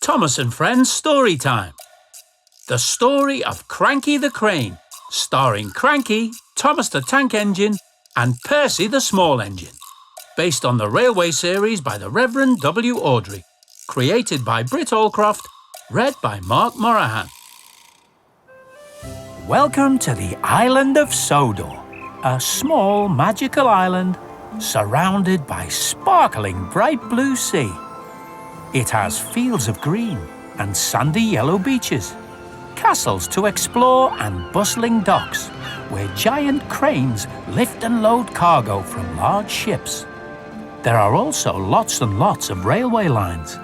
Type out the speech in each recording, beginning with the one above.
Thomas and Friends Storytime. The story of Cranky the Crane, starring Cranky, Thomas the Tank Engine and Percy the Small Engine. Based on the railway series by the Reverend W. Awdry. Created by Britt Allcroft. Read by Mark Morahan. Welcome to the island of Sodor, a small magical island surrounded by sparkling bright blue sea. It has fields of green and sandy yellow beaches, castles to explore and bustling docks where giant cranes lift and load cargo from large ships. There are also lots and lots of railway lines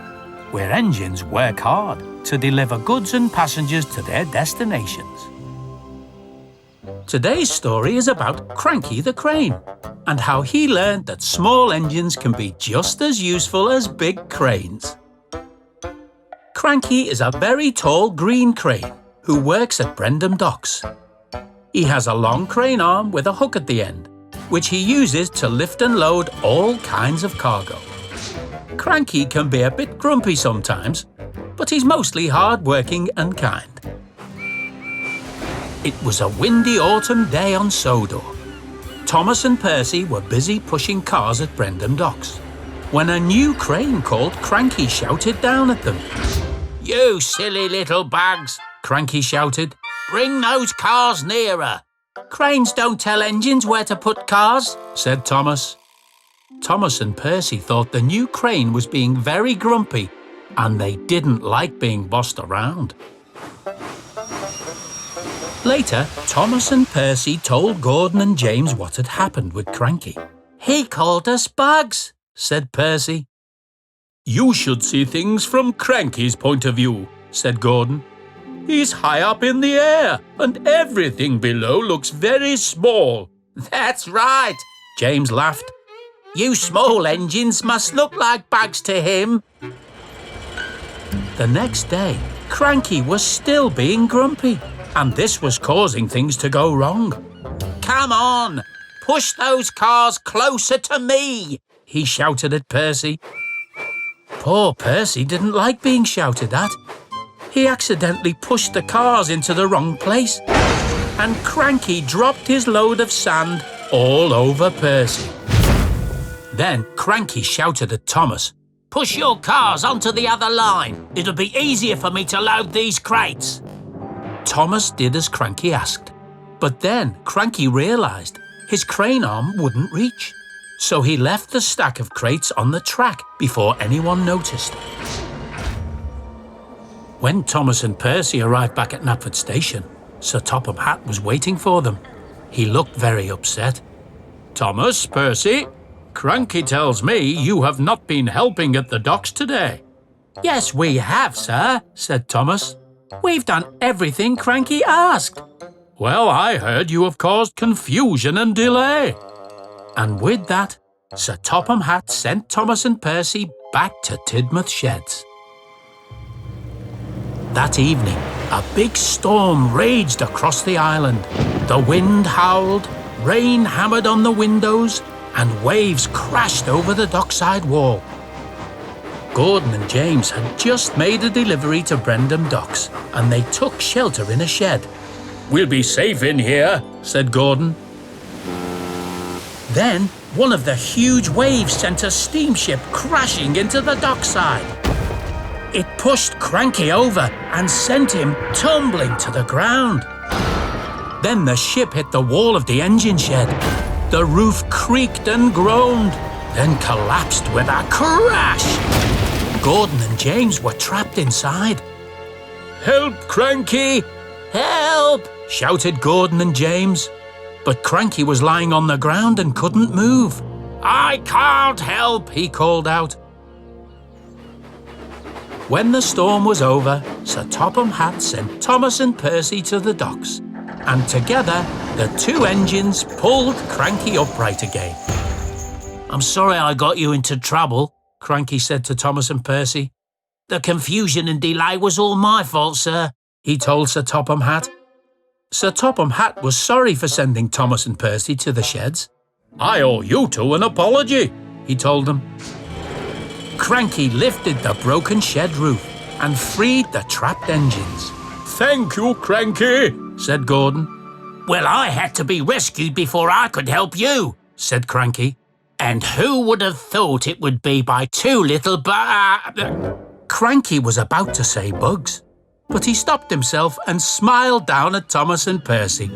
where engines work hard to deliver goods and passengers to their destinations. Today's story is about Cranky the Crane and how he learned that small engines can be just as useful as big cranes. Cranky is a very tall green crane who works at Brendam Docks. He has a long crane arm with a hook at the end, which he uses to lift and load all kinds of cargo. Cranky can be a bit grumpy sometimes, but he's mostly hard-working and kind. It was a windy autumn day on Sodor. Thomas and Percy were busy pushing cars at Brendam Docks when a new crane called Cranky shouted down at them. "You silly little bags," Cranky shouted. "Bring those cars nearer." "Cranes don't tell engines where to put cars," said Thomas. Thomas and Percy thought the new crane was being very grumpy and they didn't like being bossed around. Later, Thomas and Percy told Gordon and James what had happened with Cranky. "He called us bugs," said Percy. "You should see things from Cranky's point of view," said Gordon. "He's high up in the air and everything below looks very small." "That's right," James laughed. "You small engines must look like bugs to him." The next day, Cranky was still being grumpy, and this was causing things to go wrong. "Come on, push those cars closer to me," he shouted at Percy. Poor Percy didn't like being shouted at. He accidentally pushed the cars into the wrong place, and Cranky dropped his load of sand all over Percy. Then Cranky shouted at Thomas, "Push your cars onto the other line. It'll be easier for me to load these crates." Thomas did as Cranky asked, but then Cranky realised his crane arm wouldn't reach. So he left the stack of crates on the track before anyone noticed. When Thomas and Percy arrived back at Knapford Station, Sir Topham Hatt was waiting for them. He looked very upset. "Thomas, Percy, Cranky tells me you have not been helping at the docks today." "Yes, we have, sir," said Thomas. "We've done everything Cranky asked." "Well, I heard you have caused confusion and delay." And with that, Sir Topham Hatt sent Thomas and Percy back to Tidmouth Sheds. That evening, a big storm raged across the island. The wind howled, rain hammered on the windows, and waves crashed over the dockside wall. Gordon and James had just made a delivery to Brendam Docks, and they took shelter in a shed. "We'll be safe in here," said Gordon. Then, one of the huge waves sent a steamship crashing into the dockside. It pushed Cranky over and sent him tumbling to the ground. Then the ship hit the wall of the engine shed. The roof creaked and groaned, then collapsed with a crash. Gordon and James were trapped inside. "Help, Cranky! Help!" shouted Gordon and James. But Cranky was lying on the ground and couldn't move. "I can't help," he called out. When the storm was over, Sir Topham Hatt sent Thomas and Percy to the docks, and together the two engines pulled Cranky upright again. "I'm sorry I got you into trouble," Cranky said to Thomas and Percy. "The confusion and delay was all my fault, sir," he told Sir Topham Hatt. Sir Topham Hatt was sorry for sending Thomas and Percy to the sheds. "I owe you two an apology," he told them. Cranky lifted the broken shed roof, and freed the trapped engines. "Thank you, Cranky," said Gordon. "Well, I had to be rescued before I could help you," said Cranky. "And who would have thought it would be by two little Cranky was about to say bugs, but he stopped himself and smiled down at Thomas and Percy.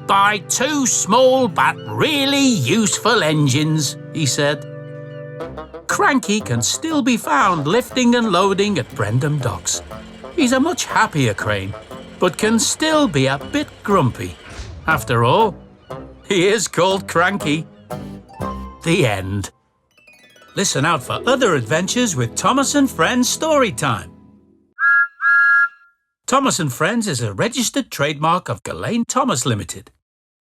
"By two small but really useful engines," he said. Cranky can still be found lifting and loading at Brendam Docks. He's a much happier crane, but can still be a bit grumpy. After all, he is called Cranky. The end. Listen out for other adventures with Thomas and Friends Storytime. Thomas and Friends is a registered trademark of Gullane Thomas Limited.